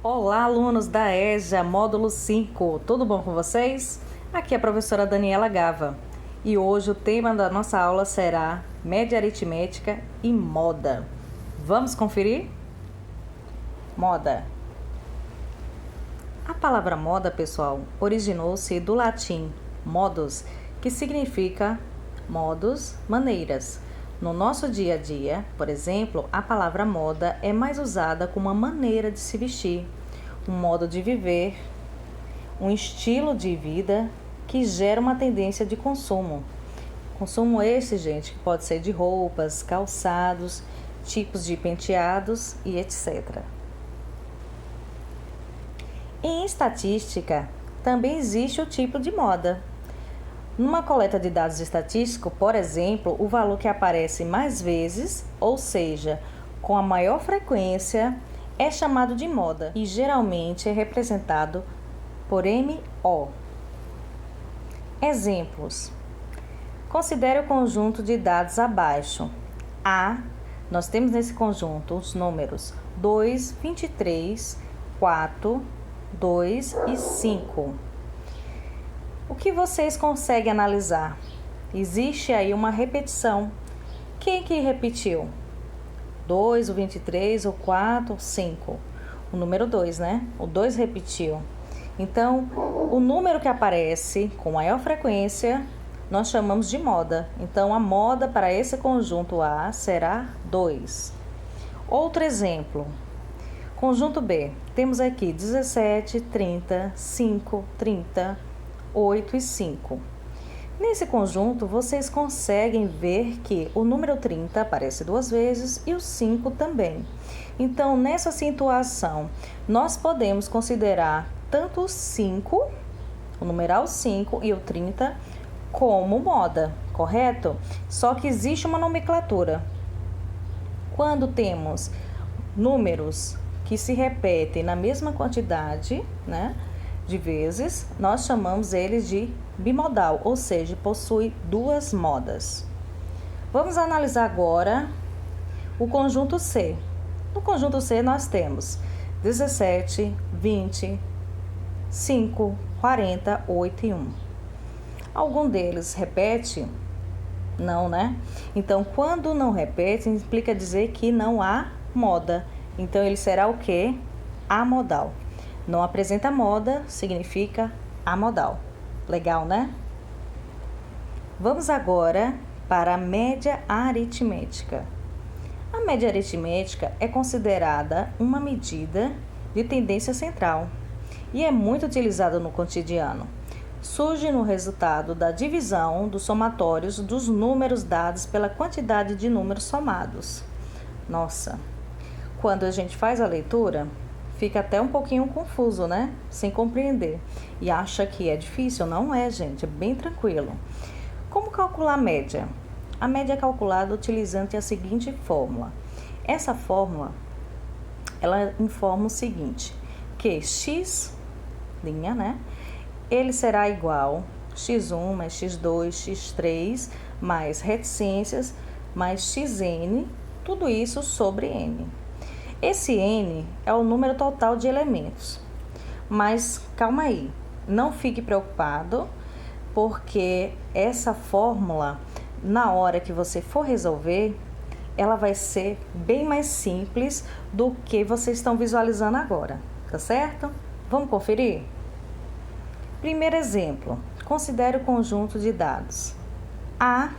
Olá, alunos da EJA, módulo 5, tudo bom com vocês? Aqui é a professora Daniela Gava e hoje o tema da nossa aula será média aritmética e moda. Vamos conferir? Moda. A palavra moda, pessoal, originou-se do latim modus, que significa modos, maneiras. No nosso dia a dia, por exemplo, a palavra moda é mais usada como uma maneira de se vestir, um modo de viver, um estilo de vida que gera uma tendência de consumo. Consumo esse, gente, que pode ser de roupas, calçados, tipos de penteados e etc. Em estatística, também existe o tipo de moda. Numa coleta de dados estatísticos, por exemplo, o valor que aparece mais vezes, ou seja, com a maior frequência, é chamado de moda e geralmente é representado por MO. Exemplos. Considere o conjunto de dados abaixo. A, nós temos nesse conjunto os números 2, 23, 4, 2 e 5. O que vocês conseguem analisar? Existe aí uma repetição. Quem que repetiu? 2, o 23, o 4, o 5. O número 2, né? O 2 repetiu. Então, o número que aparece com maior frequência, nós chamamos de moda. Então, a moda para esse conjunto A será 2. Outro exemplo. Conjunto B. Temos aqui 17, 30, 5, 30, 8 e 5. Nesse conjunto, vocês conseguem ver que o número 30 aparece 2 vezes e o 5 também. Então, nessa situação, nós podemos considerar tanto o 5, o numeral 5 e o 30 como moda, correto? Só que existe uma nomenclatura. Quando temos números que se repetem na mesma quantidade, né, de vezes, nós chamamos eles de bimodal, ou seja, possui duas modas. Vamos analisar agora o conjunto C. No conjunto C nós temos 17, 20, 5, 40, 8 e 1. Algum deles repete? Não, né? Então, quando não repete, implica dizer que não há moda. Então, ele será o quê? Amodal. Não apresenta moda, significa amodal. Legal, né? Vamos agora para a média aritmética. A média aritmética é considerada uma medida de tendência central e é muito utilizada no cotidiano. Surge no resultado da divisão dos somatórios dos números dados pela quantidade de números somados. Nossa, quando a gente faz a leitura, fica até um pouquinho confuso, né? Sem compreender. E acha que é difícil? Não é, gente. É bem tranquilo. Como calcular a média? A média é calculada utilizando a seguinte fórmula. Essa fórmula, ela informa o seguinte, que x, linha, né? Ele será igual x1 mais x2, x3, mais reticências, mais xn, tudo isso sobre n. Esse n é o número total de elementos. Mas calma aí, não fique preocupado, porque essa fórmula, na hora que você for resolver, ela vai ser bem mais simples do que vocês estão visualizando agora, tá certo? Vamos conferir? Primeiro exemplo, considere o conjunto de dados A.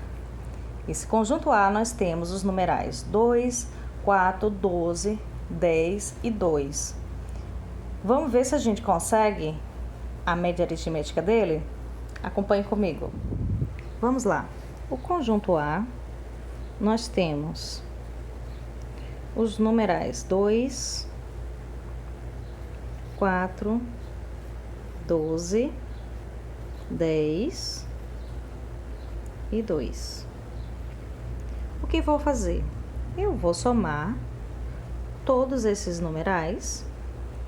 Esse conjunto A nós temos os numerais 2, 4, 12, 10 e 2. Vamos ver se a gente consegue a média aritmética dele? Acompanhe comigo. Vamos lá. O conjunto A, nós temos os numerais 2, 4, 12, 10 e 2. O que vou fazer? Eu vou somar todos esses numerais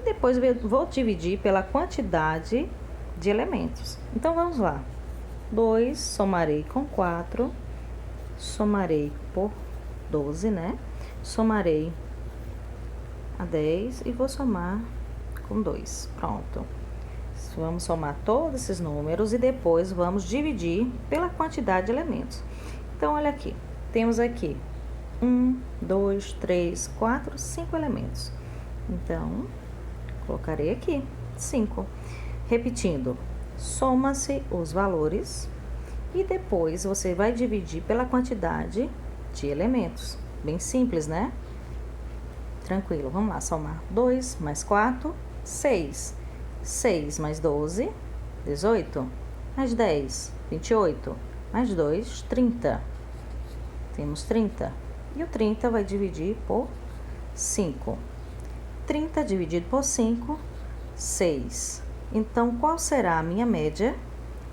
e depois vou dividir pela quantidade de elementos. Então, vamos lá. 2 somarei com 4, somarei por 12, né? Somarei a 10 e vou somar com 2. Pronto. Vamos somar todos esses números e depois vamos dividir pela quantidade de elementos. Então, olha aqui. Temos aqui 1, 2, 3, 4, 5 elementos. Então, colocarei aqui 5. Repetindo, soma-se os valores e depois você vai dividir pela quantidade de elementos. Bem simples, né? Tranquilo, vamos lá, somar 2 mais 4, 6. 6 mais 12, 18. Mais 10, 28. Mais 2, 30. Temos 30. E o 30 vai dividir por 5. 30 dividido por 5, 6. Então, qual será a minha média?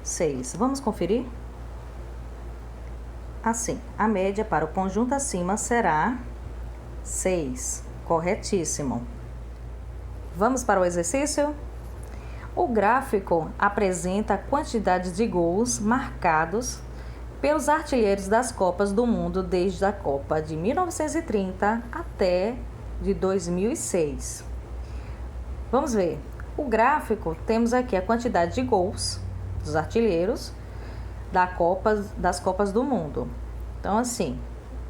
6. Vamos conferir? Assim, a média para o conjunto acima será 6. Corretíssimo. Vamos para o exercício? O gráfico apresenta a quantidade de gols marcados pelos artilheiros das Copas do Mundo desde a Copa de 1930 até de 2006. Vamos ver. O gráfico, temos aqui a quantidade de gols dos artilheiros das Copas do Mundo. Então, assim,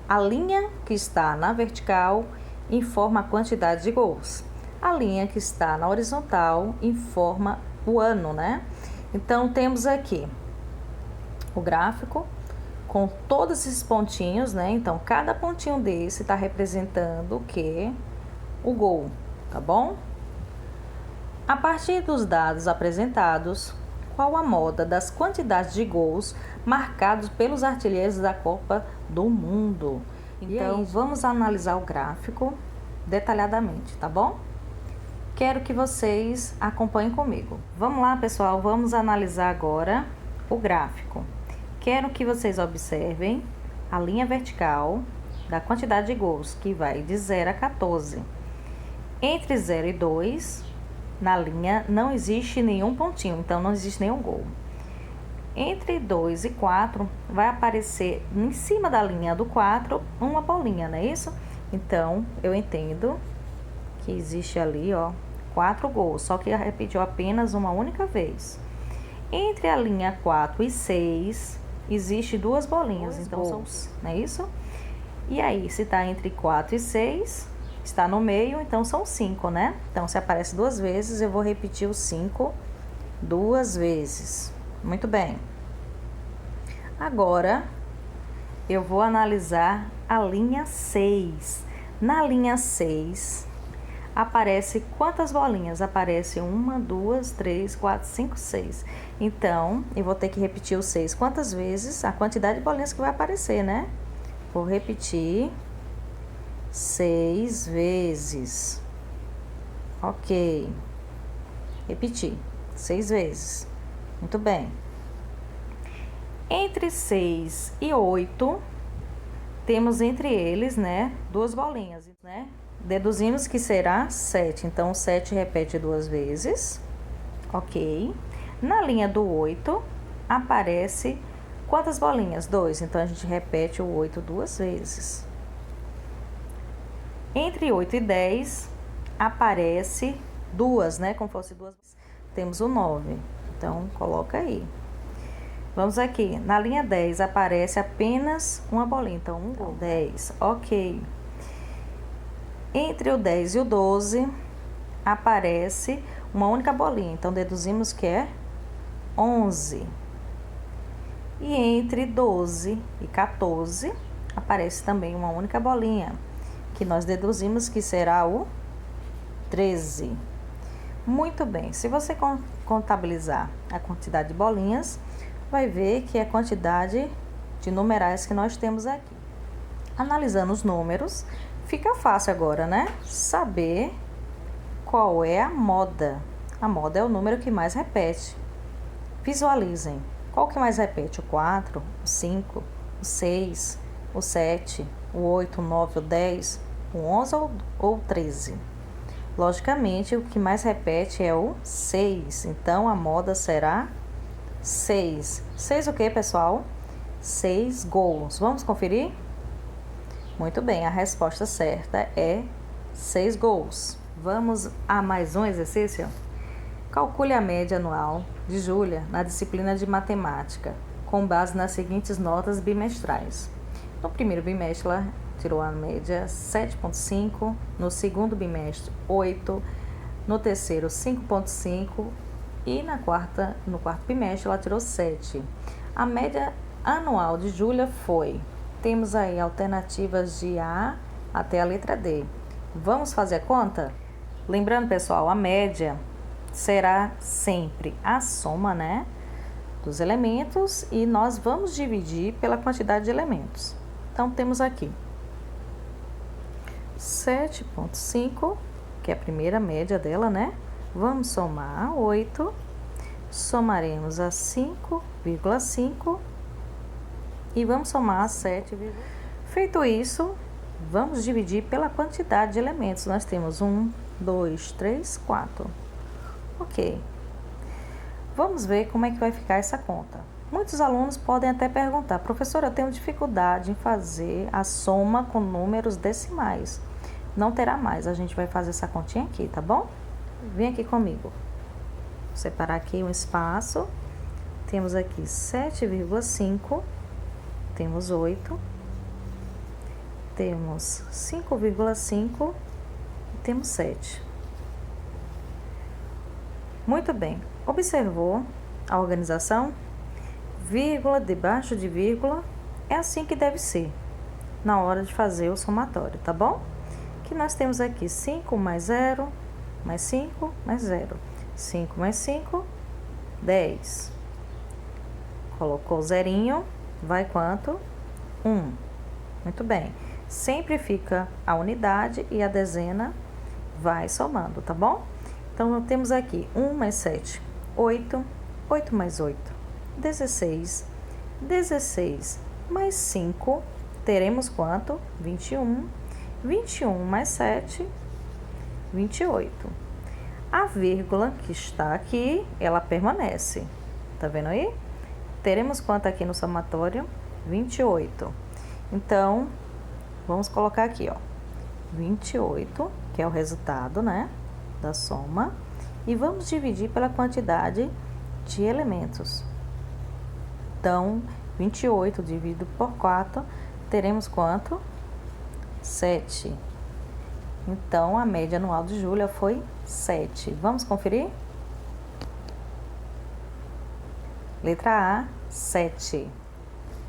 a linha que está na vertical informa a quantidade de gols. A linha que está na horizontal informa o ano, né? Então, temos aqui o gráfico com todos esses pontinhos, né? Então, cada pontinho desse está representando o quê? O gol, tá bom? A partir dos dados apresentados, qual a moda das quantidades de gols marcados pelos artilheiros da Copa do Mundo? Então, vamos analisar o gráfico detalhadamente, tá bom? Quero que vocês acompanhem comigo. Vamos lá, pessoal, vamos analisar agora o gráfico. Quero que vocês observem a linha vertical da quantidade de gols, que vai de 0 a 14. Entre 0 e 2, na linha não existe nenhum pontinho, então não existe nenhum gol. Entre 2 e 4, vai aparecer em cima da linha do 4 uma bolinha, não é isso? Então, eu entendo que existe ali, ó, 4 gols, só que repetiu apenas uma única vez. Entre a linha 4 e 6, existe 2 bolinhas, então gols, não é isso? E aí, se está entre 4 e 6, está no meio, então são 5, né? Então, se aparece 2 vezes, eu vou repetir o 5 2 vezes. Muito bem. Agora, eu vou analisar a linha 6. Na linha 6, aparece quantas bolinhas? Aparece 1, 2, 3, 4, 5, 6. Então, eu vou ter que repetir o 6 quantas vezes? A quantidade de bolinhas que vai aparecer, né? Vou repetir 6 vezes. Ok. Repetir 6 vezes. Muito bem. Entre 6 e 8, temos entre eles, né, 2 bolinhas, né? Deduzimos que será 7. Então, 7 repete 2 vezes. Ok. Na linha do 8, aparece quantas bolinhas? 2. Então, a gente repete o 8 2 vezes. Entre 8 e 10, aparece 2, né? Como fosse 2. Temos o 9. Então, coloca aí. Vamos aqui. Na linha 10, aparece apenas uma bolinha. Então, 1 gol. 10. Ok. Entre o 10 e o 12, aparece uma única bolinha. Então, deduzimos que é 11. E entre 12 e 14, aparece também uma única bolinha, que nós deduzimos que será o 13. Muito bem. Se você contabilizar a quantidade de bolinhas, vai ver que é a quantidade de numerais que nós temos aqui. Analisando os números, fica fácil agora, né? Saber qual é a moda. A moda é o número que mais repete. Visualizem. Qual que mais repete? O 4, o 5, o 6, o 7, o 8, o 9, o 10, o 11 ou o 13? Logicamente, o que mais repete é o 6. Então, a moda será 6. 6 o que, pessoal? 6 gols. Vamos conferir? Muito bem, a resposta certa é 6 gols. Vamos a mais um exercício? Calcule a média anual de Júlia na disciplina de matemática, com base nas seguintes notas bimestrais. No primeiro bimestre, ela tirou a média 7,5, no segundo bimestre, 8, no terceiro, 5,5 e no quarto bimestre, ela tirou 7. A média anual de Júlia foi, temos aí alternativas de A até a letra D. Vamos fazer a conta? Lembrando, pessoal, a média será sempre a soma, né, dos elementos e nós vamos dividir pela quantidade de elementos. Então, temos aqui 7,5, que é a primeira média dela, né? Vamos somar 8, somaremos a 5,5 e vamos somar a 7. Feito isso, vamos dividir pela quantidade de elementos. Nós temos 1, 2, 3, 4. Ok. Vamos ver como é que vai ficar essa conta. Muitos alunos podem até perguntar, professora, eu tenho dificuldade em fazer a soma com números decimais. Não terá mais, a gente vai fazer essa continha aqui, tá bom? Vem aqui comigo. Vou separar aqui um espaço. Temos aqui 7,5, temos 8, temos 5,5 e temos 7. Muito bem, observou a organização? Vírgula debaixo de vírgula, é assim que deve ser na hora de fazer o somatório, tá bom? Que nós temos aqui 5 mais 0, mais 5, mais 0. 5 mais 5, 10. Colocou o zerinho, vai quanto? 1. Muito bem. Sempre fica a unidade e a dezena vai somando, tá bom? Então, temos aqui 1 mais 7, 8. 8 mais 8, 16. 16 mais 5, teremos quanto? 21. 21 mais 7, 28. A vírgula que está aqui, ela permanece. Tá vendo aí? Teremos quanto aqui no somatório? 28. Então, vamos colocar aqui, ó. 28, que é o resultado, né, da soma. E vamos dividir pela quantidade de elementos. Então, 28 dividido por 4, teremos quanto? 7. Então, a média anual de Júlia foi 7. Vamos conferir? Letra A, 7.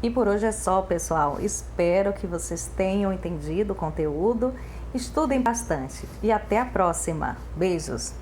E por hoje é só, pessoal. Espero que vocês tenham entendido o conteúdo. Estudem bastante. E até a próxima. Beijos!